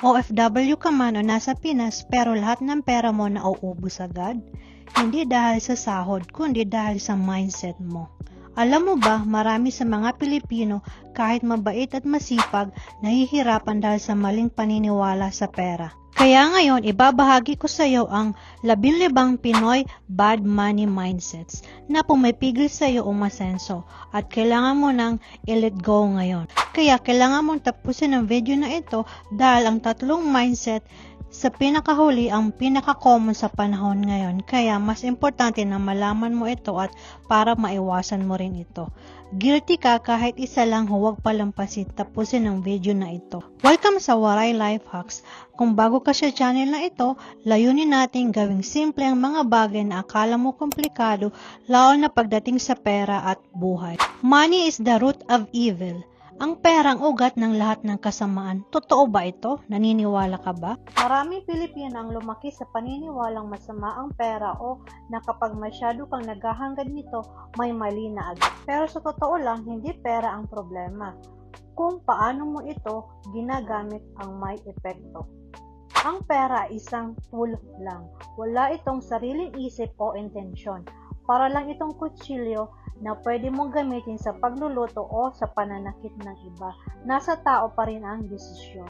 OFW ka man o nasa Pinas pero lahat ng pera mo nauubos agad? Hindi dahil sa sahod kundi dahil sa mindset mo. Alam mo ba, marami sa mga Pilipino kahit mabait at masipag, nahihirapan dahil sa maling paniniwala sa pera. Kaya ngayon, ibabahagi ko sa iyo ang 15 Pinoy bad money mindsets na pumipigil sa iyo umasenso at kailangan mo nang i-let go ngayon. Kaya kailangan mong tapusin ang video na ito dahil ang tatlong mindset sa pinakahuli ang pinaka-common sa panahon ngayon. Kaya mas importante na malaman mo ito at para maiwasan mo rin ito. Guilty ka kahit isa lang, huwag palampasin, tapusin ang video na ito. Welcome sa Waray Life Hacks. Kung bago ka sa channel na ito, layunin natin gawing simple ang mga bagay na akala mo komplikado, lalo na pagdating sa pera at buhay. Money is the root of evil. Ang pera ang ugat ng lahat ng kasamaan. Totoo ba ito? Naniniwala ka ba? Maraming Pilipino ang lumaki sa paniniwalang masama ang pera o na kapag masyado kang naghahangad nito, may mali na agad. Pero sa totoo lang, hindi pera ang problema. Kung paano mo ito ginagamit ang may epekto. Ang pera ay isang tool lang. Wala itong sariling isip o intensyon. Para lang itong kutsilyo na pwede mong gamitin sa pagluluto o sa pananakit ng iba. Nasa tao pa rin ang desisyon.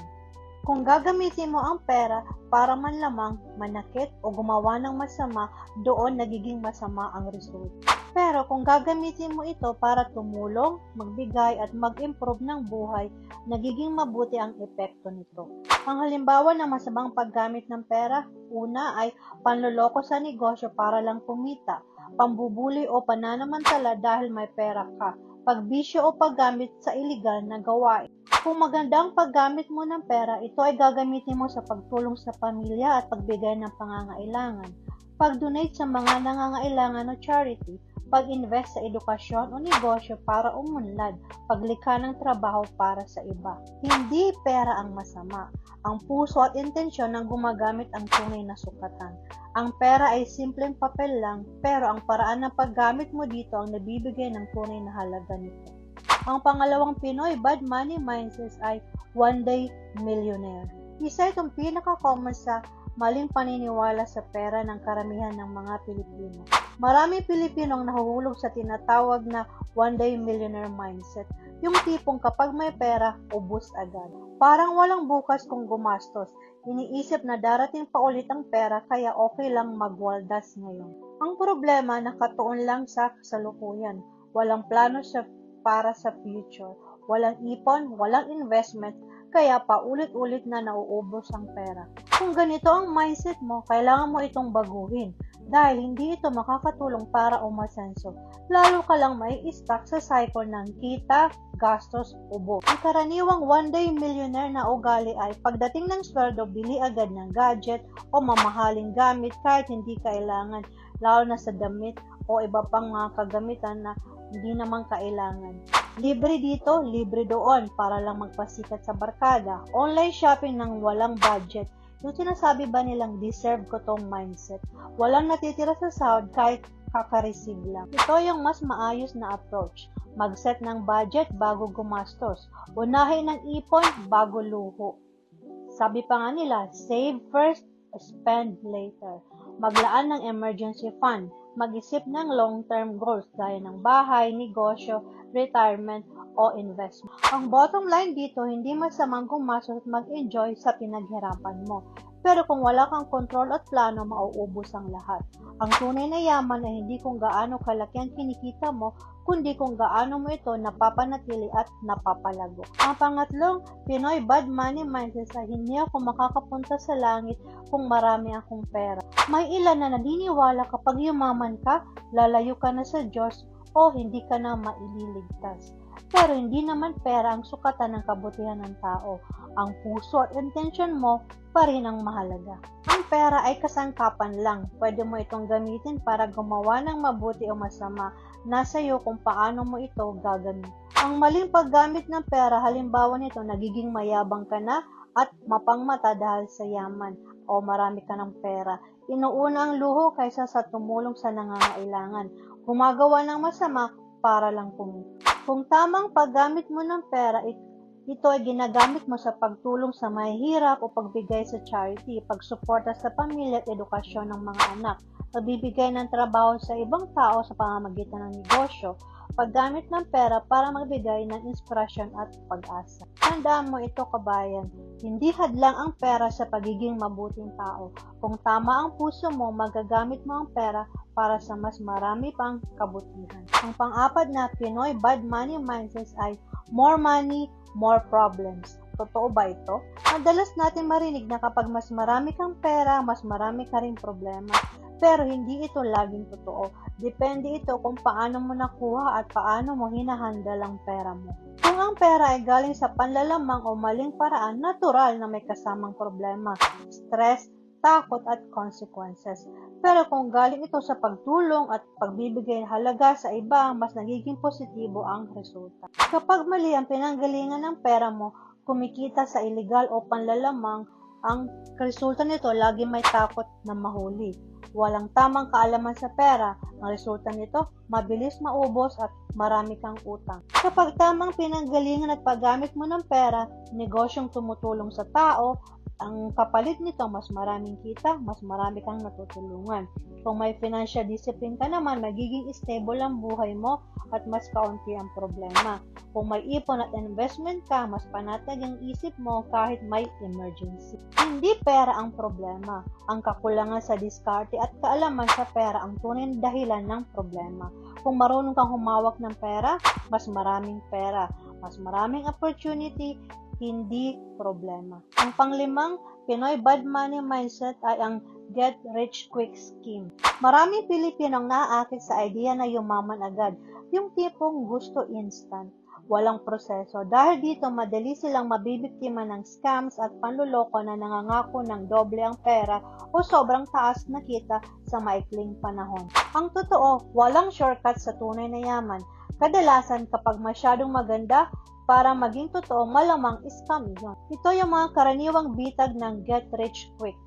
Kung gagamitin mo ang pera para man lamang manakit o gumawa ng masama, doon nagiging masama ang result. Pero kung gagamitin mo ito para tumulong, magbigay at mag-improve ng buhay, nagiging mabuti ang epekto nito. Ang halimbawa ng masamang paggamit ng pera, una ay panloloko sa negosyo para lang kumita, pambubuli o pananamantala dahil may pera ka, pagbisyo o paggamit sa iligal na gawain. Kung maganda ang paggamit mo ng pera, ito ay gagamitin mo sa pagtulong sa pamilya at pagbigay ng pangangailangan, pag-donate sa mga nangangailangan o charity, pag-invest sa edukasyon o negosyo para umunlad, paglikha ng trabaho para sa iba. Hindi pera ang masama. Ang puso at intensyon ng gumagamit ang tunay na sukatan. Ang pera ay simpleng papel lang, pero ang paraan ng paggamit mo dito ang nabibigay ng tunay na halaga nito. Ang pangalawang Pinoy bad money mindset ay one day millionaire. Isa itong pinaka-common sa maling paniniwala sa pera ng karamihan ng mga Pilipino. Maraming Pilipinong nahuhulog sa tinatawag na one day millionaire mindset. Yung tipong kapag may pera, ubos agad. Parang walang bukas kung gumastos. Iniisip na darating pa ulit ang pera kaya okay lang magwaldas ngayon. Ang problema, nakatuon lang sa kasalukuyan. Walang plano para sa future. Walang ipon, walang investment, kaya paulit-ulit na nauubos ang pera. Kung ganito ang mindset mo, kailangan mo itong baguhin dahil hindi ito makakatulong para umasenso. Lalo ka lang may stuck sa cycle ng kita, gastos, ubos. Ang karaniwang one day millionaire na ugali ay pagdating ng sweldo, bili agad ng gadget o mamahaling gamit kahit hindi kailangan, lalo na sa damit o iba pang mga kagamitan na hindi naman kailangan. Libre dito, libre doon para lang magpasikat sa barkada. Online shopping ng walang budget. Yung sinasabi ba nilang deserve ko tong mindset? Walang natitira sa sahod kahit kaka-receive lang. Ito yung mas maayos na approach. Mag-set ng budget bago gumastos. Unahin ng ipon bago luho. Sabi pa nga nila, save first, spend later. Maglaan ng emergency fund. Mag-isip ng long-term goals gaya ng bahay, negosyo, retirement, o investment. Ang bottom line dito, hindi masamang gumastos at mag-enjoy sa pinaghirapan mo. Pero kung wala kang control at plano, mauubos ang lahat. Ang tunay na yaman ay hindi kung gaano kalaki ang kinikita mo, kundi kung gaano mo ito napapanatili at napapalago. Ang pangatlong, Pinoy bad money mindset ay hindi ako makakapunta sa langit kung marami akong pera. May ilan na naniniwala kapag yumaman ka, lalayo ka na sa Diyos o hindi ka na maililigtas. Pero hindi naman pera ang sukatan ng kabutihan ng tao. Ang puso at intensyon mo pa rin ang mahalaga. Ang pera ay kasangkapan lang. Pwede mo itong gamitin para gumawa ng mabuti o masama. Nasa iyo kung paano mo ito gagamit. Ang maling paggamit ng pera, halimbawa nito, nagiging mayabang ka na at mapangmata dahil sa yaman o marami ka ng pera. Inuuna ang luho kaysa sa tumulong sa nangangailangan. Gumagawa ng masama para lang kumita. Kung tamang paggamit mo ng pera, Ito ay ginagamit mo sa pagtulong sa mahihirap o pagbigay sa charity, pagsuporta sa pamilya at edukasyon ng mga anak, pagbibigay ng trabaho sa ibang tao sa pamamagitan ng negosyo, paggamit ng pera para magbigay ng inspirasyon at pag-asa. Tandaan mo ito, kabayan, hindi hadlang ang pera sa pagiging mabuting tao. Kung tama ang puso mo, magagamit mo ang pera para sa mas marami pang kabutihan. Ang pang-apat na Pinoy bad money mindset ay more money, more problems. Totoo ba ito? Madalas natin marinig na kapag mas marami kang pera, mas marami ka ring problema. Pero hindi ito laging totoo. Depende ito kung paano mo nakuha at paano mo hinahandle ang pera mo. Kung ang pera ay galing sa panlalamang o maling paraan, natural na may kasamang problema, stress, takot at consequences. Pero kung galing ito sa pagtulong at pagbibigay halaga sa iba, mas nagiging positibo ang resulta. Kapag mali ang pinanggalingan ng pera mo, kumikita sa illegal o panlalamang, ang resulta nito lagi may takot na mahuli. Walang tamang kaalaman sa pera, ang resulta nito, mabilis maubos at marami kang utang. Kapag tamang pinanggalingan at paggamit mo ng pera, negosyong tumutulong sa tao, ang kapalit nito, mas maraming kita, mas marami kang natutulungan. Kung may financial discipline ka naman, magiging stable ang buhay mo at mas kaunti ang problema. Kung may ipon at investment ka, mas panatag ang isip mo kahit may emergency. Hindi pera ang problema. Ang kakulangan sa diskarte at kaalaman sa pera ang tunay na dahilan ng problema. Kung marunong kang humawak ng pera, mas maraming opportunity, hindi problema. Ang panglimang Pinoy bad money mindset ay ang get rich quick scheme. Maraming Pilipinong naaakit sa idea na yumaman agad, yung tipong gusto instant, walang proseso. Dahil dito, madali silang mabibiktima ng scams at panluloko na nangangako ng doble ang pera o sobrang taas na kita sa maikling panahon. Ang totoo, walang shortcut sa tunay na yaman. Kadalasan, kapag masyadong maganda, para maging totoo, malamang scam yun. Ito yung mga karaniwang bitag ng get rich quick.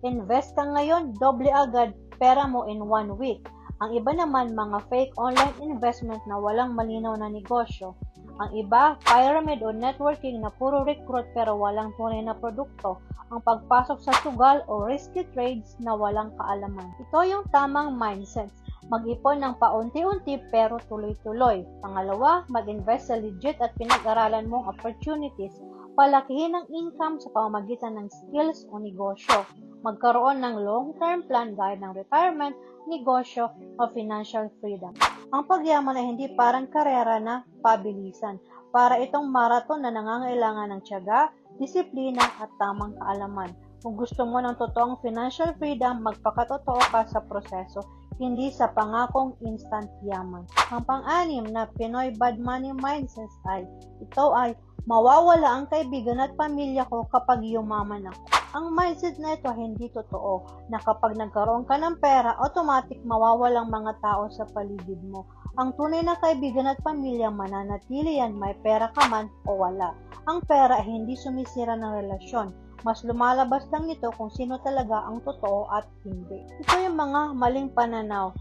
Invest ka ngayon, doble agad pera mo in 1 week. Ang iba naman, mga fake online investment na walang malinaw na negosyo. Ang iba, pyramid o networking na puro recruit pero walang tunay na produkto. Ang pagpasok sa sugal o risky trades na walang kaalaman. Ito yung tamang mindset. Mag-ipon ng paunti-unti pero tuloy-tuloy. Pangalawa, mag-invest sa legit at pinag-aralan mong opportunities. Palakihin ang income sa pamamagitan ng skills o negosyo. Magkaroon ng long-term plan gaya ng retirement, negosyo o financial freedom. Ang pagyaman ay hindi parang karera na pabilisan. Para itong marathon na nangangailangan ng tiyaga, disiplina at tamang kaalaman. Kung gusto mo ng totoong financial freedom, magpakatotoo ka sa proseso, hindi sa pangakong instant yaman. Ang pang-anim na Pinoy bad money mindset ay, ito ay, mawawala ang kaibigan at pamilya ko kapag yumaman ako. Ang mindset na ito hindi totoo, na kapag nagkaroon ka ng pera, automatic mawawalang mga tao sa paligid mo. Ang tunay na kaibigan at pamilya mananatili yan, may pera ka man o wala. Ang pera ay hindi sumisira ng relasyon. Mas lumalabas lang nito kung sino talaga ang totoo at hindi. Ito yung mga maling pananaw.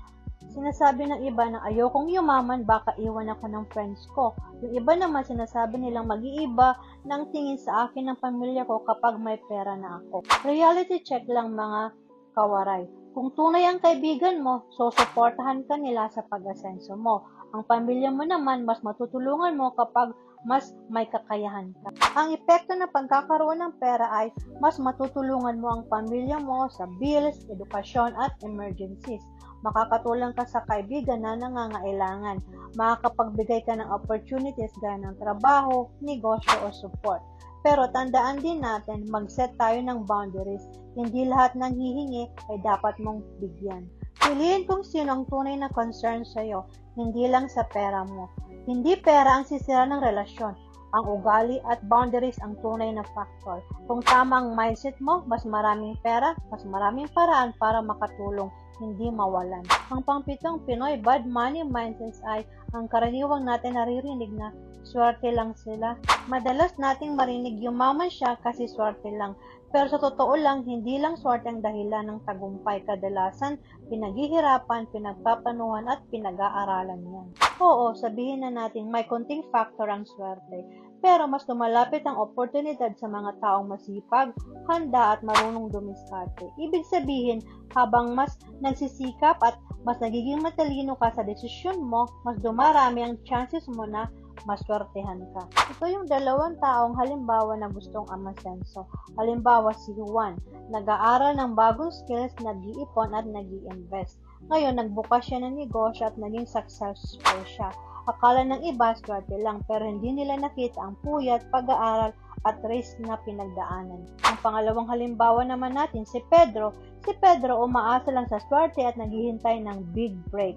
Sinasabi ng iba na ayokong yumaman, baka iwan ako ng friends ko. Yung iba naman sinasabi nilang mag-iiba ng tingin sa akin ng pamilya ko kapag may pera na ako. Reality check lang mga kawaray. Kung tunay ang kaibigan mo, susuportahan ka nila sa pag-asenso mo. Ang pamilya mo naman, mas matutulungan mo kapag mas may kakayahan ka. Ang epekto ng pagkakaroon ng pera ay mas matutulungan mo ang pamilya mo sa bills, edukasyon at emergencies. Makakatulong ka sa kaibigan na nangangailangan. Makakapagbigay ka ng opportunities gaya ng trabaho, negosyo o support. Pero tandaan din natin, mag-set tayo ng boundaries. Hindi lahat ng hihingi ay dapat mong bigyan. Piliin kung sino ang tunay na concern sa'yo, hindi lang sa pera mo. Hindi pera ang sisira ng relasyon. Ang ugali at boundaries ang tunay na factor. Kung tama ang mindset mo, mas maraming pera, mas maraming paraan para makatulong, hindi mawalan. Ang pangpitong Pinoy bad money mindset ay ang karaniwang natin naririnig na swerte lang sila. Madalas nating marinig yumaman siya kasi swerte lang. Pero sa totoo lang, hindi lang swerte ang dahilan ng tagumpay. Kadalasan, pinaghihirapan, pinagpapanuhan at pinag-aaralan yan. Oo, sabihin na natin may konting factor ang swerte. pero mas lumalapit ang oportunidad sa mga taong masipag, handa at marunong dumiskarte. Ibig sabihin, habang mas nagsisikap at mas nagiging matalino ka sa desisyon mo, mas dumarami ang chances mo na maswertehan ka. Ito yung dalawang taong halimbawa na gustong umasenso. Halimbawa si Juan, nag-aaral ng bagong skills, nag-iipon at nag-i-invest. Ngayon, nagbukas siya ng negosyo at naging successful siya. Akala ng iba, swerte lang, pero hindi nila nakita ang puyat, pag-aaral at risk na pinagdaanan. Ang pangalawang halimbawa naman natin, si Pedro. Si Pedro umaasa lang sa swerte at naghihintay ng big break.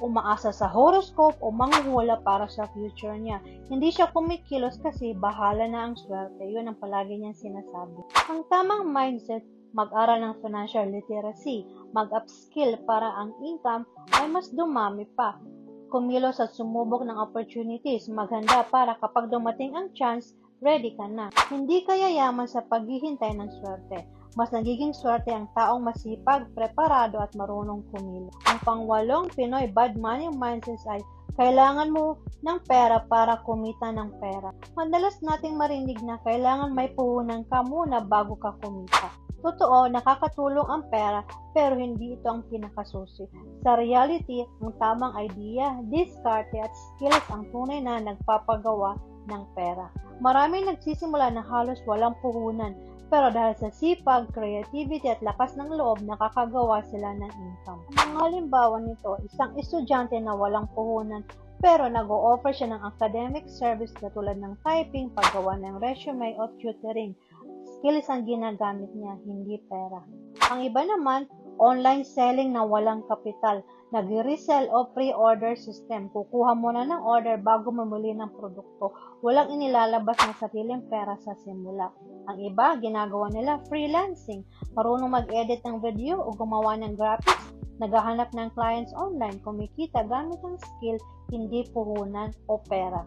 Umaasa sa horoscope o manghuhula para sa future niya. Hindi siya kumikilos kasi bahala na ang swerte. Yun ang palagi niyang sinasabi. Ang tamang mindset, mag-aral ng financial literacy, mag-upskill para ang income ay mas dumami pa. Kumilos at sumubok ng opportunities, maghanda para kapag dumating ang chance, ready ka na. Hindi ka yayaman sa paghihintay ng swerte. Mas nagiging swerte ang taong masipag, preparado at marunong kumilos. Ang pangwalong Pinoy bad money mindset ay kailangan mo ng pera para kumita ng pera. Madalas nating marinig na kailangan may puhunan ka muna bago ka kumita. Totoo, nakakatulong ang pera, pero hindi ito ang pinakasusi. Sa reality, ang tamang idea, diskarte at skills ang tunay na nagpapagawa ng pera. Maraming nagsisimula na halos walang puhunan, pero dahil sa sipag, creativity at lakas ng loob, nakakagawa sila ng income. Ang halimbawa nito, isang estudyante na walang puhunan, pero nag-o-offer siya ng academic service katulad ng typing, paggawa ng resume o tutoring. Skills ang ginagamit niya, hindi pera. Ang iba naman, online selling na walang kapital, nag-resell o pre-order system. Kukuha muna ng order bago mamuli ng produkto. Walang inilalabas na sariling pera sa simula. Ang iba, ginagawa nila freelancing. Marunong mag-edit ng video o gumawa ng graphics. Naghahanap ng clients online. Kumikita gamit ang skill, hindi puhunan o pera.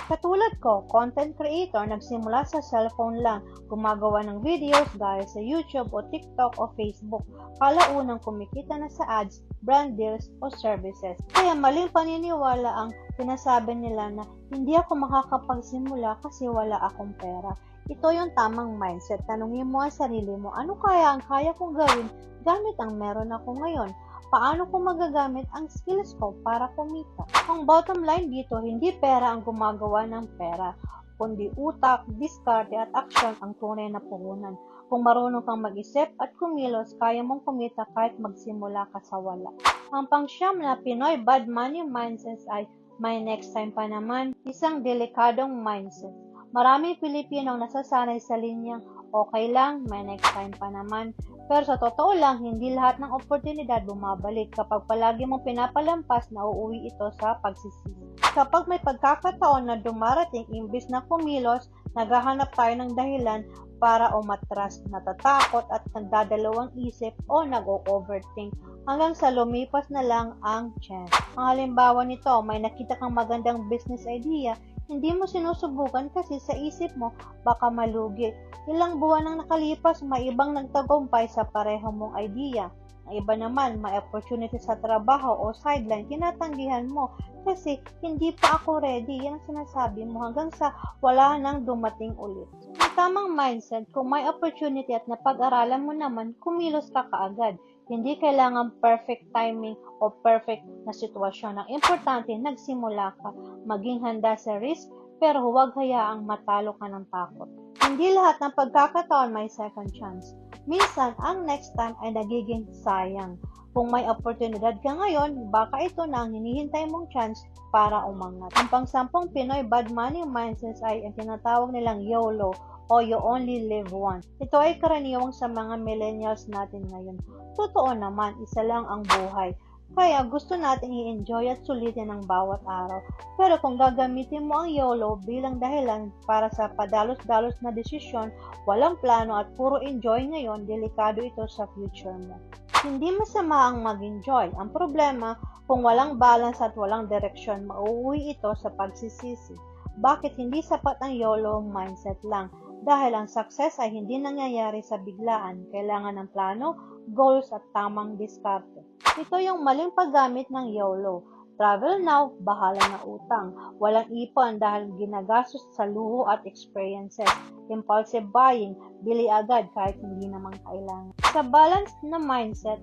Katulad ko, content creator, nagsimula sa cellphone lang, gumagawa ng videos gaya sa YouTube o TikTok o Facebook. Kalaunang kumikita na sa ads, brand deals o services. Kaya maling paniniwala ang sinasabi nila na hindi ako makakapagsimula kasi wala akong pera. Ito yung tamang mindset. Tanungin mo ang sarili mo, ano kaya ang kaya kong gawin gamit ang meron ako ngayon? Paano ko magagamit ang skills ko para kumita? Ang bottom line dito, hindi pera ang gumagawa ng pera, kundi utak, diskarte at aksyon ang tunay na puhunan. Kung marunong kang mag-isip at kumilos, kaya mong kumita kahit magsimula ka sa wala. Ang pangsyam na Pinoy bad money mindset ay may next time pa naman, isang delikadong mindset. Maraming Pilipino ang nasasanay sa linyang okay lang, may next time pa naman. Pero sa totoo lang, hindi lahat ng oportunidad bumabalik. Kapag palagi mong pinapalampas, nauuwi ito sa pagsisisi. Kapag may pagkakataon na dumarating, imbis na kumilos, naghahanap tayo ng dahilan para umatras, natatakot at nagdadalawang isip o nag-overthink hanggang sa lumipas na lang ang chance. Ang halimbawa nito, may nakita kang magandang business idea, hindi mo sinusubukan kasi sa isip mo baka malugi. Ilang buwan nang nakalipas, may ibang nagtagumpay sa pareho mong idea. Ang iba naman, may opportunity sa trabaho o sideline, tinatanggihan mo kasi hindi pa ako ready. Yan ang sinasabi mo hanggang sa wala nang dumating ulit. Ang tamang mindset, kung may opportunity at napag-aralan mo naman, kumilos ka kaagad. Hindi kailangan perfect timing o perfect na sitwasyon. Ang importante, nagsimula ka. Maging handa sa risk, pero huwag hayaang matalo ka ng takot. Hindi lahat ng pagkakataon may second chance. Minsan, ang next time ay nagiging sayang. Kung may oportunidad ka ngayon, baka ito na ang hinihintay mong chance para umangat. Ang pang-10 Pinoy bad money mindsets ay ang tinatawag nilang YOLO o You Only Live Once. Ito ay karaniwang sa mga millennials natin ngayon. Totoo naman, isa lang ang buhay. Kaya gusto nating i-enjoy at sulitin ang bawat araw. Pero kung gagamitin mo ang YOLO bilang dahilan para sa padalos-dalos na desisyon, walang plano at puro enjoy ngayon, delikado ito sa future mo. Hindi masama ang mag-enjoy. Ang problema, kung walang balance at walang direksyon, mauuwi ito sa pagsisisi. Bakit hindi sapat ang YOLO mindset lang? Dahil ang success ay hindi nangyayari sa biglaan. Kailangan ng plano, goals at tamang diskarte. Ito yung maling paggamit ng YOLO. Travel now, bahala na utang. Walang ipon dahil ginagastos sa luho at experiences. Impulsive buying, bili agad kahit hindi naman kailangan. Sa balanced na mindset,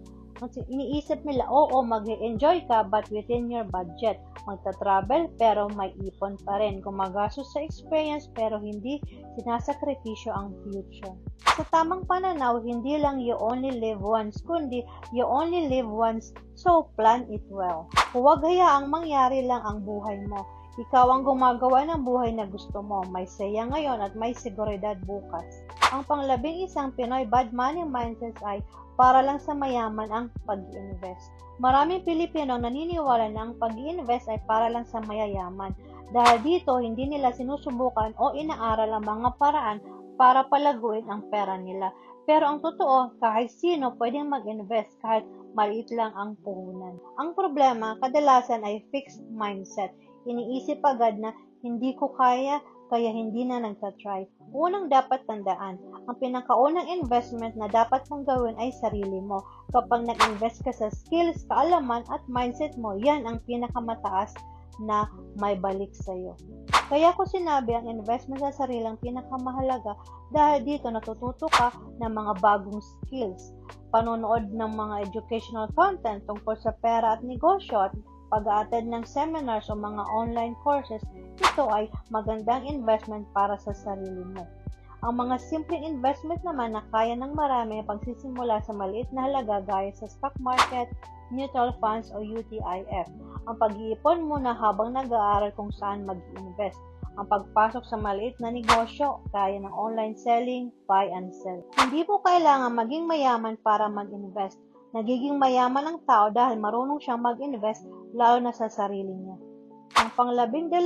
iniisip nila, oo, mag-enjoy ka but within your budget. Magta-travel pero may ipon pa rin. Gumagastos sa experience pero hindi sinasakripisyo ang future. Sa tamang pananaw, hindi lang you only live once, kundi you only live once, so plan it well. Huwag hayaang mangyari lang ang buhay mo. Ikaw ang gumagawa ng buhay na gusto mo. May saya ngayon at may seguridad bukas. Ang pang-11 Pinoy bad money mindset ay para lang sa mayaman ang pag-invest. Maraming Pilipino naniniwala na ang pag-invest ay para lang sa mayayaman. Dahil dito, hindi nila sinusubukan o inaaral ang mga paraan para palaguin ang pera nila. Pero ang totoo, kahit sino pwedeng mag-invest kahit maliit lang ang puhunan. Ang problema, kadalasan ay fixed mindset. Iniisip agad na hindi ko kaya hindi na nagtatry. Unang dapat tandaan, ang pinakaunang investment na dapat mong gawin ay sarili mo. Kapag nag-invest ka sa skills, kaalaman at mindset mo, yan ang pinakamataas na may balik sa'yo. Kaya ko sinabi ang investment sa sarili ang pinakamahalaga dahil dito natututo ka ng mga bagong skills. Panonood ng mga educational content tungkol sa pera at negosyo at pag-a-attend ng seminars o mga online courses, ito ay magandang investment para sa sarili mo. Ang mga simpleng investment naman na kaya ng marami pagsisimula sa maliit na halaga gaya sa stock market, mutual funds o UTIF. Ang pag-iipon muna habang nag-aaral kung saan mag-invest. Ang pagpasok sa maliit na negosyo, gaya ng online selling, buy and sell. Hindi mo kailangan maging mayaman para mag-invest. Nagiging mayaman ang tao dahil marunong siyang mag-invest lalo na sa sarili niya. Ang pang-12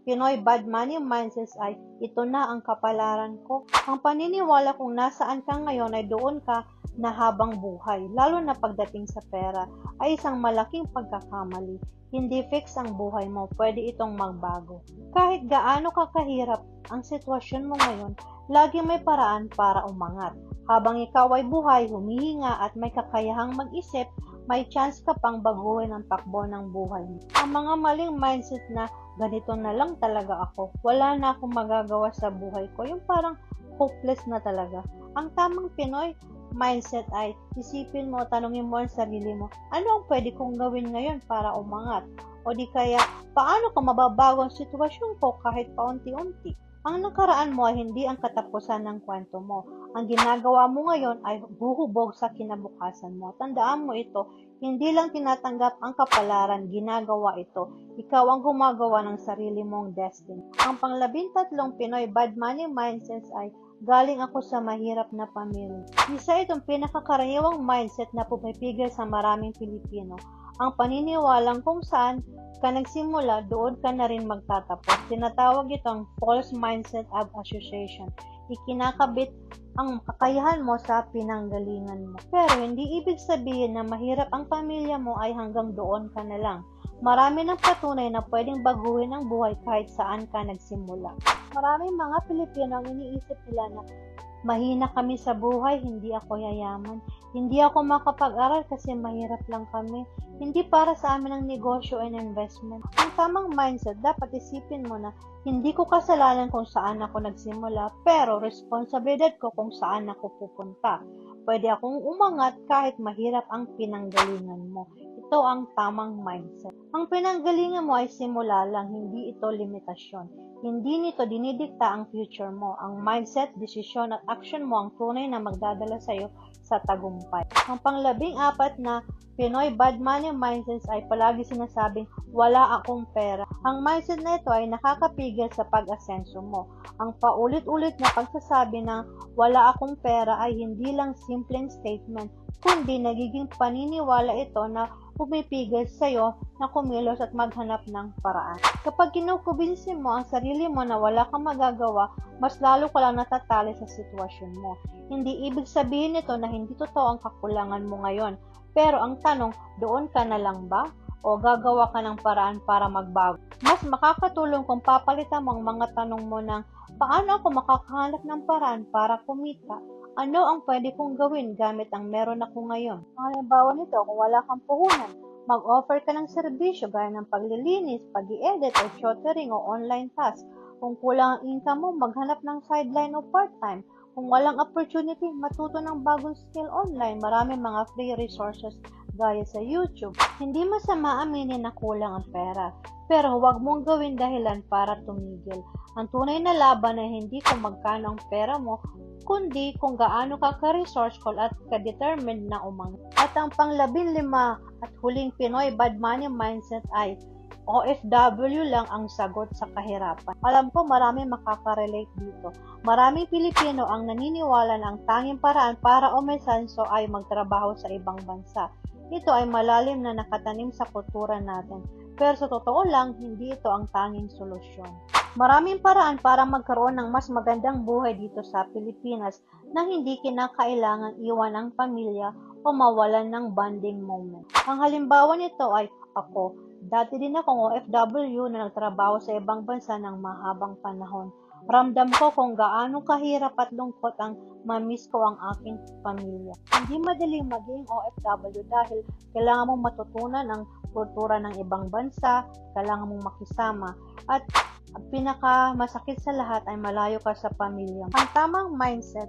Pinoy bad money mindset ay ito na ang kapalaran ko. Ang paniniwala kung nasaan ka ngayon ay doon ka na habang buhay, lalo na pagdating sa pera, ay isang malaking pagkakamali. Hindi fix ang buhay mo, pwede itong magbago. Kahit gaano kakahirap ang sitwasyon mo ngayon, lagi may paraan para umangat. Habang ikaw ay buhay, humihinga at may kakayahang mag-isip, may chance ka pang baguhin ang takbo ng buhay mo. Ang mga maling mindset na ganito na lang talaga ako, wala na akong magagawa sa buhay ko, yung parang hopeless na talaga. Ang tamang Pinoy mindset ay isipin mo, tanungin mo ang sarili mo, ano ang pwede kong gawin ngayon para umangat? O di kaya, paano ko mababago ang sitwasyon ko kahit paunti-unti? Ang nakaraan mo ay hindi ang katapusan ng kwento mo. Ang ginagawa mo ngayon ay buhubog sa kinabukasan mo. Tandaan mo ito, hindi lang tinatanggap ang kapalaran, ginagawa ito. Ikaw ang gumagawa ng sarili mong destiny. Ang pang-13 Pinoy bad money mindsets ay galing ako sa mahirap na pamilya. Isa itong pinakakaraniwang mindset na pumipigil sa maraming Pilipino. Ang paniniwalang kung saan ka nagsimula, doon ka na rin magtatapos. Tinatawag itong false mindset of association. Ikinakabit ang kakayahan mo sa pinanggalingan mo. Pero hindi ibig sabihin na mahirap ang pamilya mo ay hanggang doon ka na lang. Marami ng patunay na pwedeng baguhin ang buhay kahit saan ka nagsimula. Maraming mga Pilipino ang iniisip nila na mahina kami sa buhay, hindi ako yayaman. Hindi ako makapag-aral kasi mahirap lang kami. Hindi para sa amin ang negosyo and investment. Ang tamang mindset, dapat isipin mo na hindi ko kasalanan kung saan ako nagsimula, pero responsibilidad ko kung saan ako pupunta. Pwede akong umangat kahit mahirap ang pinanggalingan mo. Ito ang tamang mindset. Ang pinanggalingan mo ay simula lang, hindi ito limitasyon. Hindi nito dinidikta ang future mo. Ang mindset, desisyon at action mo ang tunay na magdadala sa iyo sa tagumpay. Ang pang-14 na Pinoy bad money mindsets ay palagi sinasabing, wala akong pera. Ang mindset na ito ay nakakapigil sa pag-asenso mo. Ang paulit-ulit na pagsasabi ng wala akong pera ay hindi lang simpleng statement, kundi nagiging paniniwala ito na pumipigil sa iyo na kumilos at maghanap ng paraan. Kapag kinukubinsin mo ang sarili mo na wala kang magagawa, mas lalo ka lang natatali sa sitwasyon mo. Hindi ibig sabihin nito na hindi totoo ang kakulangan mo ngayon. Pero ang tanong, doon ka na lang ba? O gagawa ka ng paraan para magbago? Mas makakatulong kung papalitan mo ang mga tanong mo ng, paano ako makakahanap ng paraan para kumita? Ano ang pwede kong gawin gamit ang meron ako ngayon? Ang halimbawa nito, kung wala kang puhunan, Mag-offer ka ng serbisyo gaya ng paglilinis, pag-i-edit o tutoring o online task. Kung kulang ang income mo, maghanap ng sideline o part-time. Kung walang opportunity, matuto ng bagong skill online. Marami mga free resources gaya sa YouTube. Hindi masama aminin na kulang ang pera, pero huwag mong gawin dahilan para tumigil. Ang tunay na laban ay hindi kung magkano ang pera mo, kundi kung gaano ka ka-resourceful at ka-determined na umangat. At ang pang-15 at huling Pinoy bad money mindset ay OFW lang ang sagot sa kahirapan. Alam ko marami makaka-relate dito. Maraming Pilipino ang naniniwala na ang tanging paraan para umasenso ay magtrabaho sa ibang bansa. Ito ay malalim na nakatanim sa kultura natin. Pero sa totoo lang, hindi ito ang tanging solusyon. Maraming paraan para magkaroon ng mas magandang buhay dito sa Pilipinas na hindi kinakailangan iwan ang pamilya o mawalan ng bonding moment. Ang halimbawa nito ay ako. Dati din akong OFW na nagtrabaho sa ibang bansa ng mahabang panahon. Ramdam ko kung gaano kahirap at lungkot ang mamiss ko ang aking pamilya. Hindi madaling maging OFW dahil kailangan mong matutunan ang kultura ng ibang bansa, kailangan mong makisama, at pinakamasakit sa lahat ay malayo ka sa pamilya. Ang tamang mindset,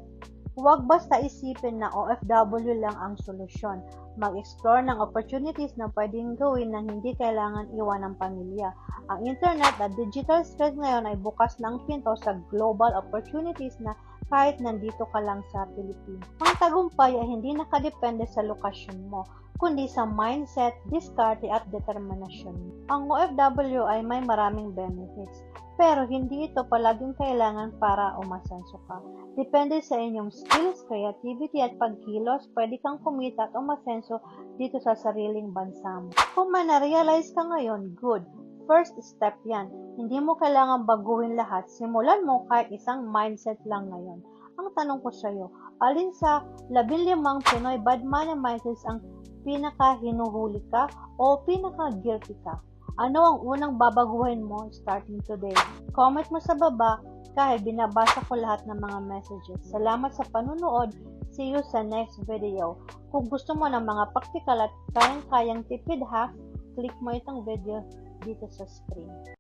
huwag basta isipin na OFW lang ang solusyon. Mag-explore ng opportunities na pwedeng gawin nang hindi kailangan iwan ng pamilya. Ang internet at digital skills ngayon ay bukas ng pinto sa global opportunities na kahit nandito ka lang sa Pilipinas. Ang tagumpay ay hindi nakadepende sa lokasyon mo, kundi sa mindset, diskarte at determinasyon. Ang OFW ay may maraming benefits, pero hindi ito palaging kailangan para umasenso ka. Depende sa inyong skills, creativity at pagkilos, pwede kang kumita at umasenso dito sa sariling bansa mo. Kung may na-realize ka ngayon, good. First step yan. Hindi mo kailangan baguhin lahat. Simulan mo kahit isang mindset lang ngayon. Ang tanong ko sa iyo, alin sa 15 Pinoy bad money mindsets ang pinaka-hinuhuli ka o pinaka-guilty ka? Ano ang unang babaguhin mo starting today? Comment mo sa baba kahit binabasa ko lahat ng mga messages. Salamat sa panunood. See you sa next video. Kung gusto mo ng mga practical at kayang-kayang tipid hacks, click mo itong video dito sa screen.